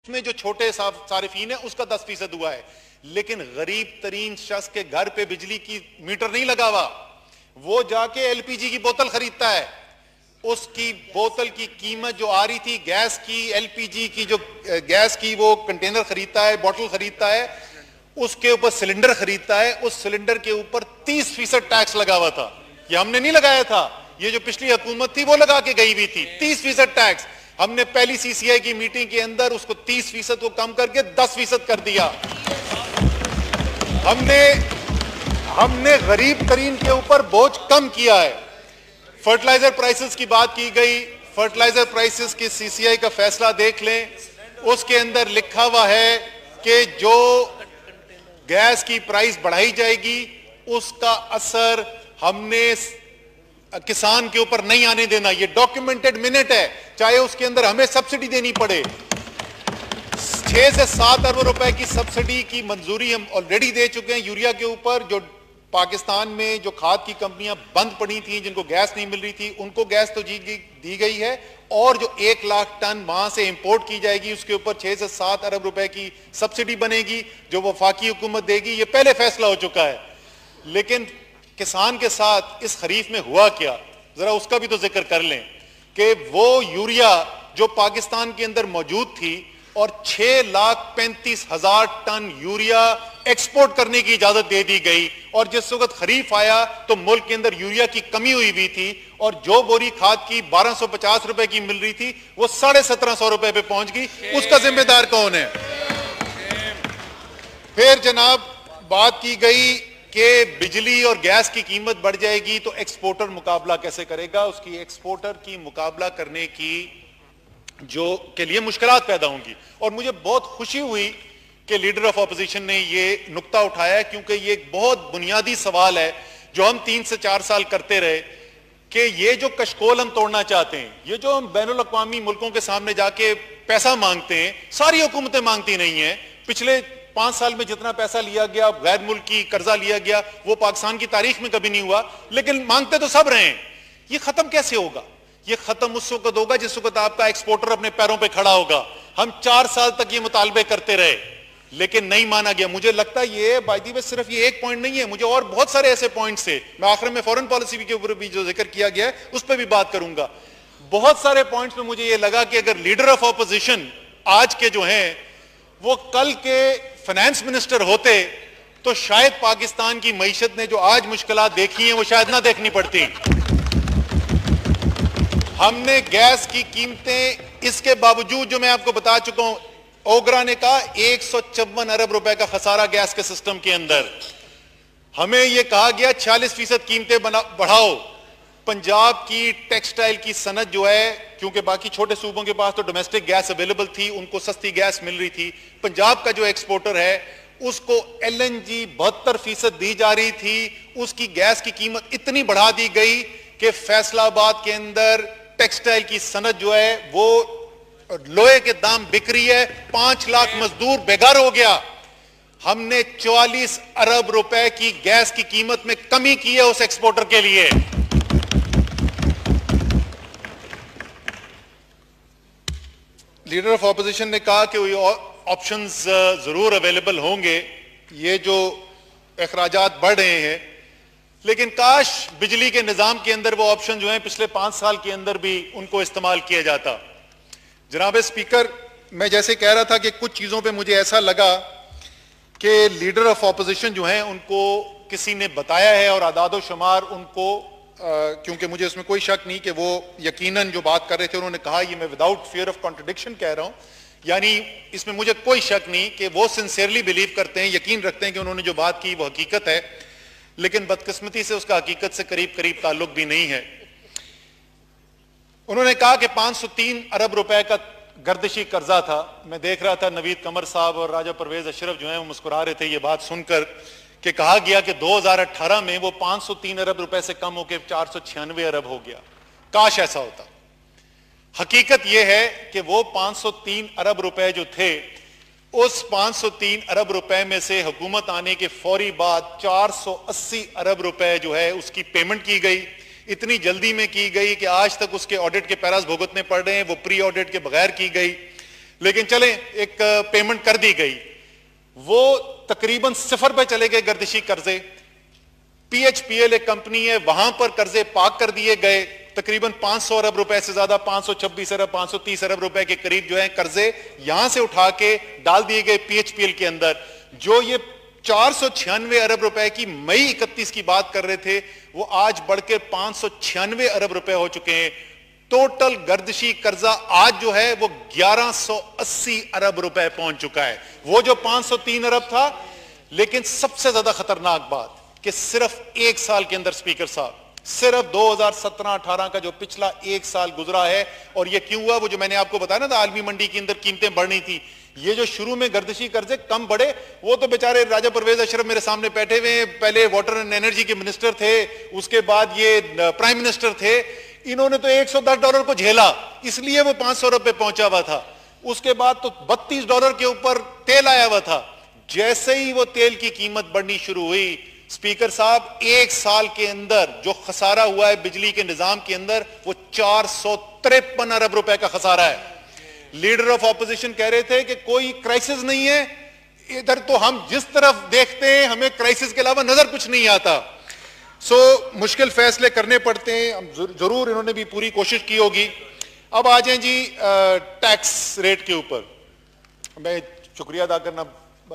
में जो छोटे सारिफीन है उसका 10% हुआ है, लेकिन गरीब तरीन शख्स के घर पे बिजली की मीटर नहीं लगा हुआ, वो जाके एलपीजी की बोतल खरीदता है। उसकी बोतल की कीमत जो आ रही थी गैस की, एलपीजी की जो गैस की वो कंटेनर खरीदता है, बोतल खरीदता है, उसके ऊपर सिलेंडर खरीदता है, उस सिलेंडर के ऊपर 30% टैक्स लगा हुआ था। ये हमने नहीं लगाया था, ये जो पिछली हुकूमत थी वो लगा के गई हुई थी। 30% टैक्स हमने पहली सीसीआई की मीटिंग के अंदर उसको 30% को कम करके 10% कर दिया। हमने गरीब तरीन के ऊपर बोझ कम किया है। फर्टिलाइजर प्राइसेस की बात की गई, फर्टिलाइजर प्राइसेस की सीसीआई का फैसला देख लें, उसके अंदर लिखा हुआ है कि जो गैस की प्राइस बढ़ाई जाएगी उसका असर हमने किसान के ऊपर नहीं आने देना। ये डॉक्यूमेंटेड मिनट है, चाहे उसके अंदर हमें सब्सिडी देनी पड़े। 6 से 7 अरब रुपए की सब्सिडी की मंजूरी हम ऑलरेडी दे चुके हैं यूरिया के ऊपर। जो पाकिस्तान में जो खाद की कंपनियां बंद पड़ी थी, जिनको गैस नहीं मिल रही थी, उनको गैस तो दी गई है, और जो 1 लाख टन वहां से इंपोर्ट की जाएगी उसके ऊपर 6 से 7 अरब रुपए की सब्सिडी बनेगी जो वफाकी हुकूमत देगी। ये पहले फैसला हो चुका है। लेकिन किसान के साथ इस खरीफ में हुआ क्या, जरा उसका भी तो जिक्र कर लें कि वो यूरिया जो पाकिस्तान के अंदर मौजूद थी और 6,35,000 टन यूरिया एक्सपोर्ट करने की इजाजत दे दी गई, और जिस वक्त खरीफ आया तो मुल्क के अंदर यूरिया की कमी हुई थी, और जो बोरी खाद की 1250 रुपए की मिल रही थी वो 1750 रुपए पे पहुंच गई। उसका जिम्मेदार कौन है? फिर जनाब बात की गई कि बिजली और गैस की कीमत बढ़ जाएगी तो एक्सपोर्टर मुकाबला कैसे करेगा। उसकी एक्सपोर्टर की मुकाबला करने की के लिए मुश्किलात पैदा होंगी। और मुझे बहुत खुशी हुई कि लीडर ऑफ ऑपोजिशन ने ये नुक्ता उठाया, क्योंकि ये एक बहुत बुनियादी सवाल है जो हम 3 से 4 साल करते रहे कि ये जो कशकोल हम तोड़ना चाहते हैं, ये जो हम बैनुल अक़वामी मुल्कों के सामने जाके पैसा मांगते हैं, सारी हुकूमतें मांगती नहीं है। पिछले 5 साल में जितना पैसा लिया गया, गैर मुल्की कर्जा लिया गया, वो पाकिस्तान की तारीख में कभी नहीं हुआ, लेकिन मांगते तो सब रहे हैं। ये खत्म कैसे होगा? ये खत्म उस वक्त होगा जिस वक्त आपका एक्सपोर्टर अपने पैरों पे खड़ा होगा। हम 4 साल तक ये मुतालबे करते रहे लेकिन नहीं माना गया। मुझे लगता है ये बायदी में सिर्फ ये एक पॉइंट नहीं है, मुझे और बहुत सारे ऐसे पॉइंट्स है। मैं आखिर में फॉरेन पॉलिसी के ऊपर भी जो जिक्र किया गया है उस पर भी बात करूंगा। बहुत सारे पॉइंट्स में मुझे ये लगा कि अगर लीडर ऑफ ऑपोजिशन आज के जो हैं वो कल के फाइनेंस मिनिस्टर होते तो शायद पाकिस्तान की मईशत ने जो आज मुश्किलात देखी हैं वो शायद ना देखनी पड़ती। हमने गैस की कीमतें, इसके बावजूद जो मैं आपको बता चुका हूं, ओगरा ने कहा 154 अरब रुपए का खसारा गैस के सिस्टम के अंदर। हमें यह कहा गया 46% कीमतें बढ़ाओ। पंजाब की टेक्सटाइल की सनत जो है, क्योंकि बाकी छोटे सूबों के पास तो डोमेस्टिक गैस अवेलेबल थी, उनको सस्ती गैस मिल रही थी, पंजाब का जो एक्सपोर्टर है उसको एलएनजी 72% दी जा रही थी। उसकी गैस की कीमत इतनी बढ़ा दी गई कि फैसलाबाद के अंदर टेक्सटाइल की सनत जो है वो लोहे के दाम बिक रही है, 5 लाख मजदूर बेघर हो गया। हमने 44 अरब रुपए की गैस की कीमत में कमी की है उस एक्सपोर्टर के लिए। लीडर ऑफ ऑपोजिशन ने कहा कि ऑप्शंस जरूर अवेलेबल होंगे, ये जो अखराजात बढ़ रहे हैं, लेकिन काश बिजली के निजाम के अंदर वो ऑप्शन जो हैं पिछले 5 साल के अंदर भी उनको इस्तेमाल किया जाता। जनाब स्पीकर, मैं जैसे कह रहा था कि कुछ चीजों पे मुझे ऐसा लगा कि लीडर ऑफ ऑपोजिशन जो हैं उनको किसी ने बताया है और आदाद शुमार उनको क्योंकि मुझे उसमें कोई शक नहीं कि वो यकीनन जो बात कर रहे थे उन्होंने कहा, ये मैं विदाउट फियर ऑफ कॉन्ट्रडिक्शन कह रहा हूं, यानी इसमें मुझे कोई शक नहीं कि वो सिंसियरली बिलीव करते हैं, यकीन रखते हैं कि उन्होंने जो बात की वो हकीकत है, लेकिन बदकिस्मती से उसका हकीकत से करीब करीब ताल्लुक भी नहीं है। उन्होंने कहा कि 503 अरब रुपए का गर्दिशी कर्जा था। मैं देख रहा था नवीद कमर साहब और राजा परवेज अशरफ जो है वो मुस्कुरा रहे थे ये बात सुनकर कि कहा गया कि 2018 में वो 503 अरब रुपए से कम होकर 496 अरब हो गया। काश ऐसा होता। हकीकत यह है कि वो 503 अरब रुपए जो थे, उस 503 अरब रुपए में से हुकूमत आने के फौरी बाद 480 अरब रुपए जो है उसकी पेमेंट की गई। इतनी जल्दी में की गई कि आज तक उसके ऑडिट के पैरास भुगतने पड़ रहे हैं, वो प्री ऑडिट के बगैर की गई। लेकिन चलें एक पेमेंट कर दी गई, वो तकरीबन 0 पे चले गए गर्दिशी कर्जे। PHPL एक कंपनी है, वहां पर कर्जे पाक कर दिए गए, तकरीबन 500 अरब रुपए से ज्यादा, 526 अरब 530 अरब रुपए के करीब जो है कर्जे यहां से उठा के डाल दिए गए PHPL के अंदर। जो ये 496 अरब रुपए की मई 31 की बात कर रहे थे, वो आज बढ़कर 596 अरब रुपए हो चुके हैं। टोटल गर्दिशी कर्जा आज जो है वो 1180 अरब रुपए पहुंच चुका है, वो जो 503 अरब था। लेकिन सबसे ज्यादा खतरनाक बात कि सिर्फ एक साल के अंदर स्पीकर साहब, सिर्फ 2017-18 का जो पिछला एक साल गुजरा है, और ये क्यों हुआ, वो जो मैंने आपको बताया ना था, आलमी मंडी के अंदर कीमतें बढ़नी थी। ये जो शुरू में गर्दिशी कर्जे कम बढ़े, वो तो बेचारे राजा परवेज अशरफ मेरे सामने बैठे हुए, पहले वाटर एंड एनर्जी के मिनिस्टर थे, उसके बाद ये प्राइम मिनिस्टर थे, इन्होंने तो $110 को झेला, इसलिए वो 500 रुपए पहुंचा हुआ था। उसके बाद तो $32 के ऊपर तेल आया हुआ था। जैसे ही वो तेल की कीमत बढ़नी शुरू हुई, स्पीकर साहब, एक साल के अंदर जो खसारा हुआ है बिजली के निजाम के अंदर, वो 453 अरब रुपए का खसारा है। लीडर ऑफ ऑपोजिशन कह रहे थे कि कोई क्राइसिस नहीं है, इधर तो हम जिस तरफ देखते हैं हमें क्राइसिस के अलावा नजर कुछ नहीं आता। मुश्किल फैसले करने पड़ते हैं, जरूर इन्होंने भी पूरी कोशिश की होगी। अब आ जाए जी टैक्स रेट के ऊपर। मैं शुक्रिया अदा करना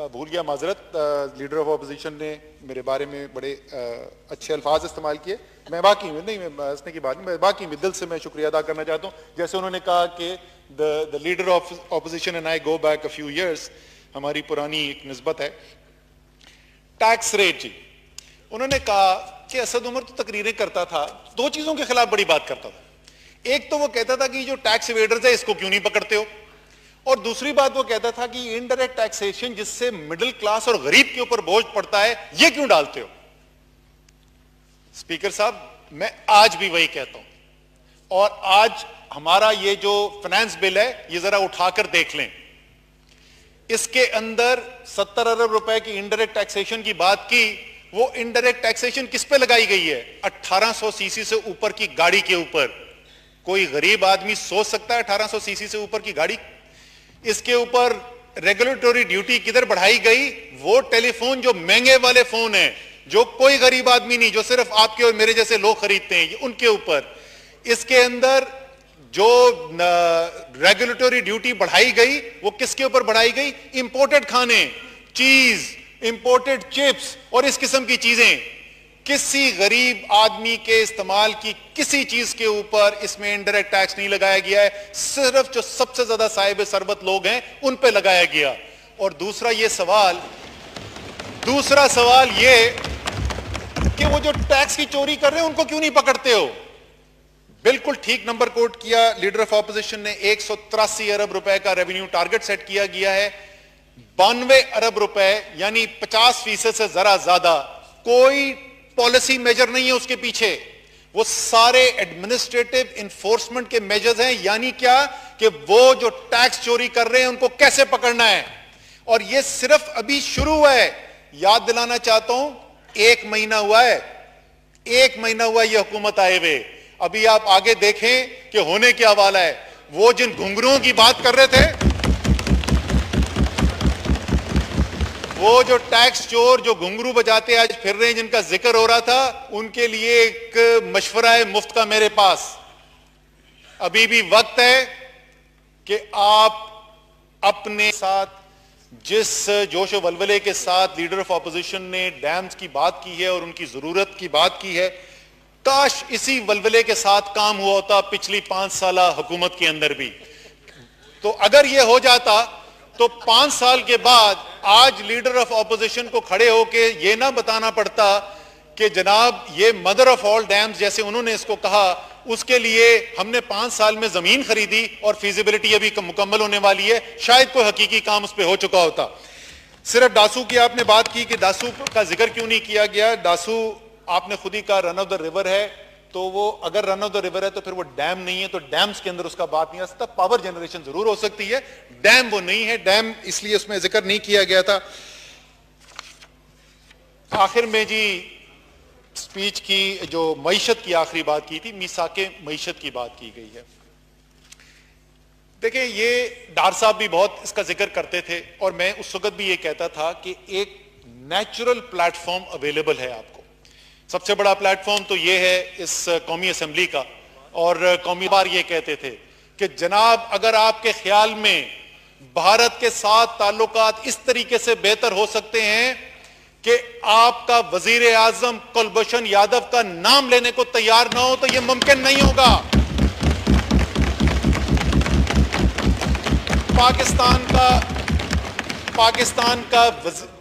भूल गया, माजरत। लीडर ऑफ ऑपोजिशन ने मेरे बारे में बड़े अच्छे अल्फाज इस्तेमाल किए। मैं बाकी नहीं, मैं हंसने की बात नहीं, मैं बाकी में दिल से मैं शुक्रिया अदा करना चाहता हूँ। जैसे उन्होंने कहा कि the leader of opposition and I go back a few years, हमारी पुरानी एक निस्बत है। टैक्स रेट जी, उन्होंने कहा कि असद उमर तो तकरीरें करता था, दो चीजों के खिलाफ बड़ी बात करता था। एक तो वो कहता था कि जो टैक्स एवेडर्स है इसको क्यों नहीं पकड़ते हो, और दूसरी बात वो कहता था कि इनडायरेक्ट टैक्सेशन जिससे मिडिल क्लास और गरीब के ऊपर बोझ पड़ता है, ये क्यों डालते हो। स्पीकर साहब, मैं आज भी वही कहता हूं, और आज हमारा ये जो फाइनेंस बिल है ये जरा उठाकर देख लें। इसके अंदर 70 अरब रुपए की इनडायरेक्ट टैक्सेशन की बात की। वो इनडायरेक्ट टैक्सेशन किस पे लगाई गई है? 1800 सीसी से ऊपर की गाड़ी के ऊपर। कोई गरीब आदमी सोच सकता है 1800 सीसी से ऊपर की गाड़ी? इसके ऊपर रेगुलेटरी ड्यूटी किधर बढ़ाई गई? वो टेलीफोन जो महंगे वाले फोन हैं, जो कोई गरीब आदमी नहीं, जो सिर्फ आपके और मेरे जैसे लोग खरीदते हैं, उनके ऊपर। इसके अंदर जो रेगुलेटरी ड्यूटी बढ़ाई गई, वो किसके ऊपर बढ़ाई गई? इंपोर्टेड खाने, चीज, इंपोर्टेड चिप्स और इस किस्म की चीजें। किसी गरीब आदमी के इस्तेमाल की किसी चीज के ऊपर इसमें इनडायरेक्ट टैक्स नहीं लगाया गया है, सिर्फ जो सबसे ज्यादा साहिब सरबत लोग हैं उन पे लगाया गया। और दूसरा सवाल ये कि वो जो टैक्स की चोरी कर रहे हैं उनको क्यों नहीं पकड़ते हो? बिल्कुल ठीक नंबर कोट किया लीडर ऑफ ऑपोजिशन ने। 183 अरब रुपए का रेवेन्यू टारगेट सेट किया गया है। 92 अरब रुपए यानी 50% से जरा ज्यादा। कोई पॉलिसी मेजर नहीं है उसके पीछे, वो सारे एडमिनिस्ट्रेटिव इन्फोर्समेंट के मेजर्स हैं। यानी क्या कि वो जो टैक्स चोरी कर रहे हैं उनको कैसे पकड़ना है। और ये सिर्फ अभी शुरू हुआ है। याद दिलाना चाहता हूं, 1 महीना हुआ है, 1 महीना हुआ ये हुकूमत आए हुए। अभी आप आगे देखें कि होने क्या वाला है। वो जिन घुंघरुओं की बात कर रहे थे, वो जो टैक्स चोर जो घुंघरू बजाते आज फिर रहे हैं, जिनका जिक्र हो रहा था, उनके लिए एक मशवरा है मुफ्त का मेरे पास। अभी भी वक्त है कि आप अपने साथ जिस जोश वलवले के साथ लीडर ऑफ ऑपोजिशन ने डैम्स की बात की है और उनकी जरूरत की बात की है, काश इसी वलवले के साथ काम हुआ होता पिछली 5 साल हुकूमत के अंदर भी। तो अगर यह हो जाता तो 5 साल के बाद आज लीडर ऑफ ऑपोजिशन को खड़े होके ये ना बताना पड़ता कि जनाब ये मदर ऑफ ऑल डैम्स, जैसे उन्होंने इसको कहा, उसके लिए हमने 5 साल में जमीन खरीदी और फीजिबिलिटी अभी मुकम्मल होने वाली है। शायद कोई हकीकी काम उस पर हो चुका होता। सिर्फ डासू की आपने बात की कि डासू का जिक्र क्यों नहीं किया गया। डासू आपने खुद ही कहा रन ऑफ द रिवर है, तो वो अगर रन ऑफ द रिवर है तो फिर वो डैम नहीं है, तो डैम्स के अंदर उसका बात नहीं आ सकता। पावर जनरेशन जरूर हो सकती है, डैम वो नहीं है। डैम इसलिए उसमें जिक्र नहीं किया गया था। आखिर में जी स्पीच की जो मईशत की आखिरी बात की थी, मीसाके मईशत की बात की गई है। देखिए, ये डार साहब भी बहुत इसका जिक्र करते थे और मैं उस वक्त भी ये कहता था कि एक नेचुरल प्लेटफॉर्म अवेलेबल है आपको। सबसे बड़ा प्लेटफॉर्म तो ये है इस कौमी असेंबली का, और कौमी बार ये कहते थे कि जनाब अगर आपके ख्याल में भारत के साथ ताल्लुकात इस तरीके से बेहतर हो सकते हैं कि आपका वजीर आजम कुलभूषण यादव का नाम लेने को तैयार ना हो, तो यह मुमकिन नहीं होगा।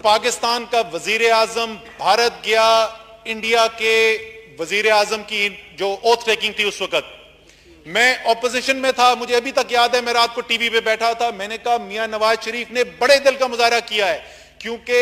पाकिस्तान का वजीर आजम भारत गया, इंडिया के वजीर आजम की जो ओथ टेकिंग थी उस वक्त मैं ऑपोजिशन में था, मुझे अभी तक याद है, मैं रात को टीवी पे बैठा था, मैंने कहा मियां नवाज शरीफ ने बड़े दिल का मुजाहरा किया है, क्योंकि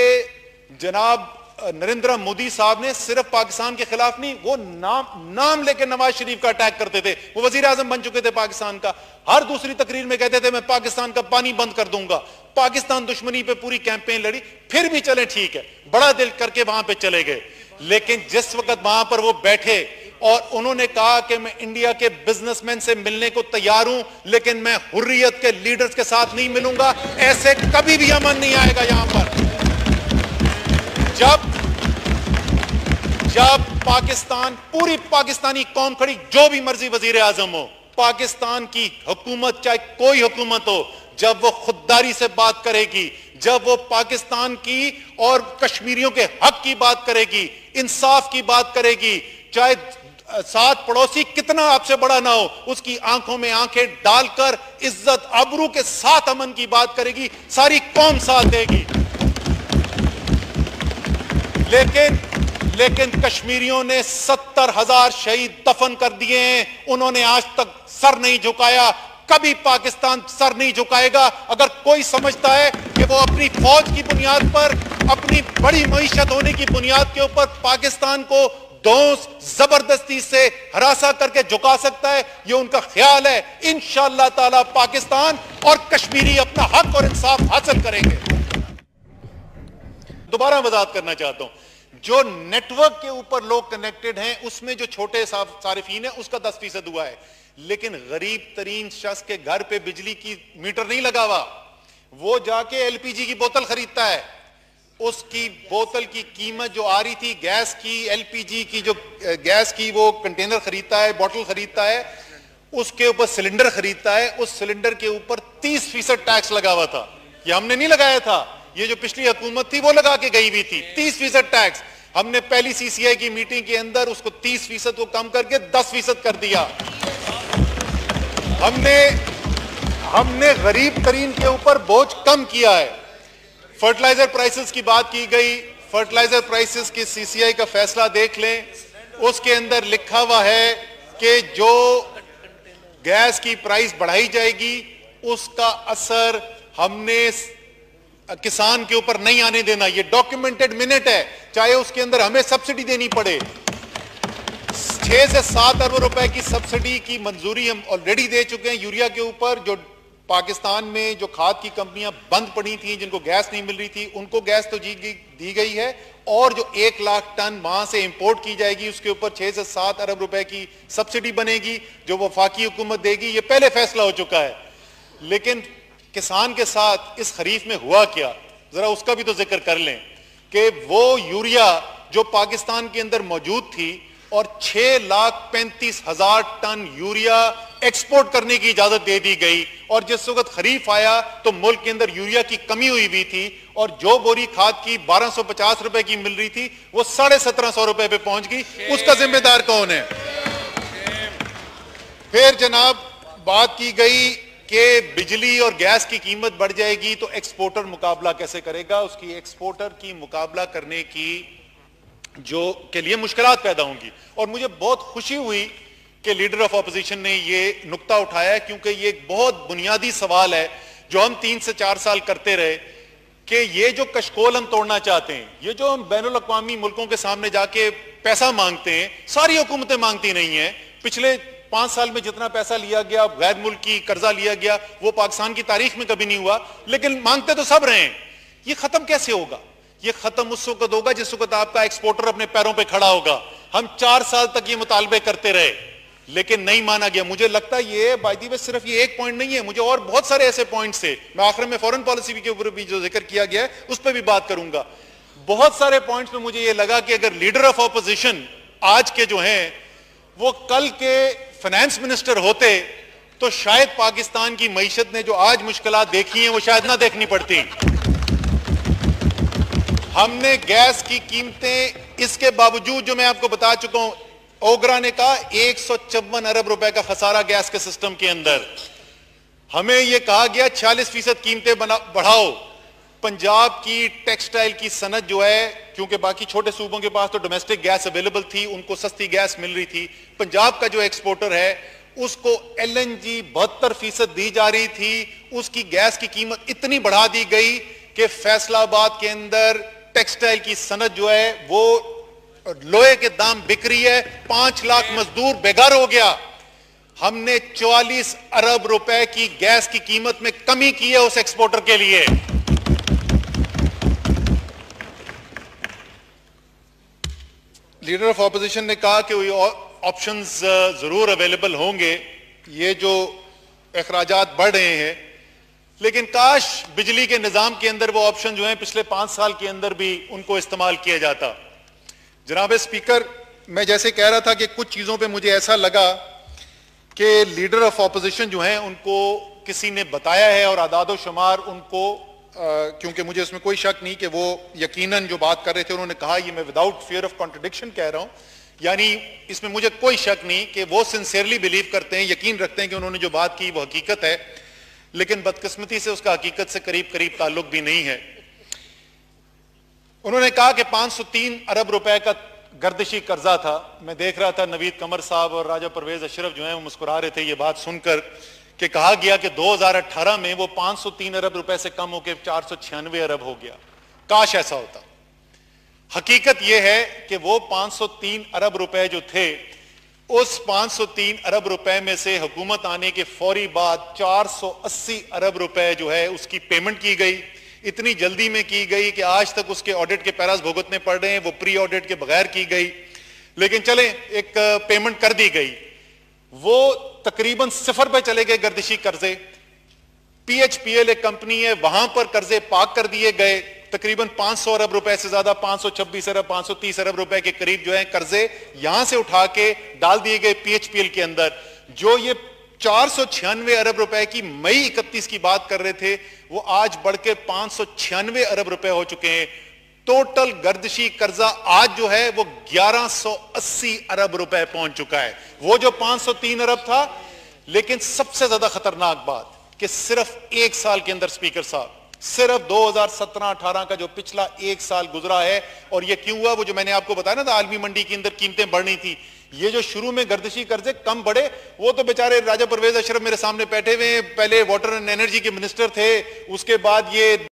जनाब नरेंद्र मोदी साहब ने सिर्फ पाकिस्तान के खिलाफ नहीं, वो नाम लेकर नवाज शरीफ का अटैक करते थे। वो वजीर आजम बन चुके थे पाकिस्तान का, हर दूसरी तकरीर में कहते थे मैं पाकिस्तान का पानी बंद कर दूंगा। पाकिस्तान दुश्मनी पे पूरी कैंपेन लड़ी, फिर भी चले ठीक है, बड़ा दिल करके वहां पे चले गए। लेकिन जिस वक्त वहां पर वो बैठे और उन्होंने कहा कि मैं इंडिया के बिजनेसमैन से मिलने को तैयार हूं, लेकिन मैं हुर्रियत के लीडर्स के साथ नहीं मिलूंगा, ऐसे कभी भी अमन नहीं आएगा यहां पर। जब पाकिस्तान, पूरी पाकिस्तानी कौम खड़ी, जो भी मर्जी वजीर आजम हो, पाकिस्तान की हुकूमत चाहे कोई हुकूमत हो, जब वो खुददारी से बात करेगी, जब वो पाकिस्तान की और कश्मीरियों के हक की बात करेगी, इंसाफ की बात करेगी, चाहे साथ पड़ोसी कितना आपसे बड़ा ना हो, उसकी आंखों में आंखें डालकर इज्जत आबरू के साथ अमन की बात करेगी, सारी कौम साथ देगी। लेकिन कश्मीरियों ने 70,000 शहीद दफन कर दिए हैं, उन्होंने आज तक सर नहीं झुकाया, कभी पाकिस्तान सर नहीं झुकाएगा। अगर कोई समझता है कि वो अपनी फौज की बुनियाद पर, अपनी बड़ी मईशत होने की बुनियाद के ऊपर पाकिस्तान को दोस्त जबरदस्ती से हरासा करके झुका सकता है, ये उनका ख्याल है। इंशाअल्लाह ताला पाकिस्तान और कश्मीरी अपना हक और इंसाफ हासिल करेंगे। दोबारा वजाहत करना चाहता हूं, जो नेटवर्क के ऊपर लोग कनेक्टेड हैं उसमें जो छोटे सारिफीन है उसका 10% हुआ है, लेकिन गरीब तरीन शख्स के घर पे बिजली की मीटर नहीं लगा हुआ, वो जाके एलपीजी की बोतल खरीदता है, उसकी बोतल की कीमत जो आ रही थी गैस की, एलपीजी की जो गैस की वो कंटेनर खरीदता है, बोतल खरीदता है, उसके ऊपर सिलेंडर खरीदता है, उस सिलेंडर के ऊपर 30% टैक्स लगा हुआ था। ये हमने नहीं लगाया था, ये जो पिछली हुकूमत थी वो लगा के गई हुई थी, 30% टैक्स। हमने पहली सीसीआई की मीटिंग के अंदर उसको 30% को कम करके 10% कर दिया। हमने गरीब तरीन के ऊपर बोझ कम किया है। फर्टिलाइजर प्राइसेस की बात की गई, फर्टिलाइजर प्राइसेस की सीसीआई का फैसला देख लें, उसके अंदर लिखा हुआ है कि जो गैस की प्राइस बढ़ाई जाएगी उसका असर हमने किसान के ऊपर नहीं आने देना। ये डॉक्यूमेंटेड मिनट है, चाहे उसके अंदर हमें सब्सिडी देनी पड़े। 6 से 7 अरब रुपए की सब्सिडी की मंजूरी हम ऑलरेडी दे चुके हैं यूरिया के ऊपर। जो पाकिस्तान में जो खाद की कंपनियां बंद पड़ी थी, जिनको गैस नहीं मिल रही थी, उनको गैस तो दी गई है, और जो 1 लाख टन वहां से इंपोर्ट की जाएगी उसके ऊपर 6 से 7 अरब रुपए की सब्सिडी बनेगी, जो वफाकी हुकूमत देगी। ये पहले फैसला हो चुका है। लेकिन किसान के साथ इस खरीफ में हुआ क्या, जरा उसका भी तो जिक्र कर लें कि वो यूरिया जो पाकिस्तान के अंदर मौजूद थी और 6,35,000 टन यूरिया एक्सपोर्ट करने की इजाजत दे दी गई, और जिस वक्त खरीफ आया तो मुल्क के अंदर यूरिया की कमी हुई भी थी, और जो बोरी खाद की 1250 रुपए की मिल रही थी वो 1750 रुपए पे पहुंच गई। उसका जिम्मेदार कौन है? फिर जनाब बात की गई कि बिजली और गैस की कीमत बढ़ जाएगी तो एक्सपोर्टर मुकाबला कैसे करेगा, उसकी एक्सपोर्टर की मुकाबला करने की जो के लिए मुश्किलात पैदा होंगी। और मुझे बहुत खुशी हुई कि लीडर ऑफ ऑपोजिशन ने ये नुक्ता उठाया, क्योंकि ये एक बहुत बुनियादी सवाल है जो हम 3 से 4 साल करते रहे कि ये जो कशकोल हम तोड़ना चाहते हैं, ये जो हम बैनुल अक़वामी मुल्कों के सामने जाके पैसा मांगते हैं, सारी हुकूमतें मांगती नहीं है। पिछले 5 साल में जितना पैसा लिया गया, गैर मुल्की कर्जा लिया गया, वो पाकिस्तान की तारीख में कभी नहीं हुआ, लेकिन मांगते तो सब रहे हैं। ये खत्म कैसे होगा? ये खत्म उस वक्त होगा जिस वक्त आपका एक्सपोर्टर अपने पैरों पे खड़ा होगा। हम 4 साल तक ये मुतालबे करते रहे, लेकिन नहीं माना गया। मुझे लगता है ये बाय द वे सिर्फ ये एक पॉइंट नहीं है, मुझे और बहुत सारे ऐसे पॉइंट्स है। मैं आखिर में फॉरेन पॉलिसी के ऊपर भी जो जिक्र किया गया है उस पर भी बात करूंगा। बहुत सारे पॉइंट्स में मुझे ये लगा कि अगर लीडर ऑफ ऑपोजिशन आज के जो हैं वो कल के फाइनेंस मिनिस्टर होते तो शायद पाकिस्तान की मईशत ने जो आज मुश्किलात देखी हैं वो शायद ना देखनी पड़ती। हमने गैस की कीमतें, इसके बावजूद जो मैं आपको बता चुका हूं, ओगरा ने कहा 154 अरब रुपए का खसारा गैस के सिस्टम के अंदर। हमें यह कहा गया 46% कीमतें बढ़ाओ। पंजाब की टेक्सटाइल की सनत जो है, क्योंकि बाकी छोटे सूबों के पास तो डोमेस्टिक गैस अवेलेबल थी, उनको सस्ती गैस मिल रही थी। पंजाब का जो एक्सपोर्टर है उसको LNG 72% दी जा रही थी। उसकी गैस की कीमत इतनी बढ़ा दी गई कि फैसलाबाद के अंदर टेक्सटाइल की सनत जो है वो लोहे के दाम बिक रही है। 5 लाख मजदूर बेघर हो गया। हमने 44 अरब रुपए की गैस की कीमत में कमी की है उस एक्सपोर्टर के लिए। लीडर ऑफ ऑपोजिशन ने कहा कि ऑप्शंस जरूर अवेलेबल होंगे, ये जो अखराजात बढ़ रहे हैं, लेकिन काश बिजली के निजाम के अंदर वो ऑप्शन जो है पिछले 5 साल के अंदर भी उनको इस्तेमाल किया जाता। जनाब स्पीकर, मैं जैसे कह रहा था कि कुछ चीजों पे मुझे ऐसा लगा कि लीडर ऑफ ऑपोजिशन जो है उनको किसी ने बताया है और आदादो शुमार उनको क्योंकि मुझे उसमें कोई शक नहीं कि वो यकीनन जो बात कर रहे थे उन्होंने कहा, ये मैं विदाउट फियर ऑफ कॉन्ट्रडिक्शन कह रहा हूं, यानी इसमें मुझे कोई शक नहीं कि वो सिंसियरली बिलीव करते हैं, यकीन रखते हैं कि उन्होंने जो बात की वो हकीकत है, लेकिन बदकिस्मती से उसका हकीकत से करीब करीब ताल्लुक भी नहीं है। उन्होंने कहा कि 503 अरब रुपए का गर्दिशी कर्जा था। मैं देख रहा था नवीद कमर साहब और राजा परवेज अशरफ जो है वो मुस्कुरा रहे थे ये बात सुनकर कि कहा गया कि 2018 में वो 503 अरब रुपए से कम होकर 496 अरब हो गया। काश ऐसा होता। हकीकत यह है कि वो 503 अरब रुपए जो थे, उस 503 अरब रुपए में से हुकूमत आने के फौरी बाद 480 अरब रुपए जो है उसकी पेमेंट की गई। इतनी जल्दी में की गई कि आज तक उसके ऑडिट के पैरास भुगतने पड़ रहे हैं, वो प्री ऑडिट के बगैर की गई, लेकिन चले एक पेमेंट कर दी गई। वो तकरीबन 0 पे चले गए गर्दिशी कर्जे। PHPL एक कंपनी है, वहां पर कर्जे पाक कर दिए गए। तकरीबन 500 अरब रुपए से ज्यादा, 526 अरब 530 अरब रुपए के करीब जो है कर्जे यहां से उठा के डाल दिए गए PHPL के अंदर। जो ये 496 अरब रुपए की मई 31 की बात कर रहे थे वो आज बढ़ के 596 अरब रुपए हो चुके हैं। टोटल गर्दिशी कर्जा आज जो है वो 1180 अरब रुपए पहुंच चुका है। वो जो 503 अरब था, लेकिन सबसे ज्यादा खतरनाक बात कि सिर्फ 1 साल के अंदर स्पीकर साहब, सिर्फ 2017-18 का जो पिछला 1 साल गुजरा है, और ये क्यों हुआ, वो जो मैंने आपको बताया ना था आलमी मंडी के अंदर कीमतें बढ़नी थी, ये जो शुरू में गर्दिशी कर्जे कम बढ़े, वो तो बेचारे राजा परवेज अशरफ मेरे सामने बैठे हुए हैं, पहले वाटर एंड एनर्जी के मिनिस्टर थे, उसके बाद ये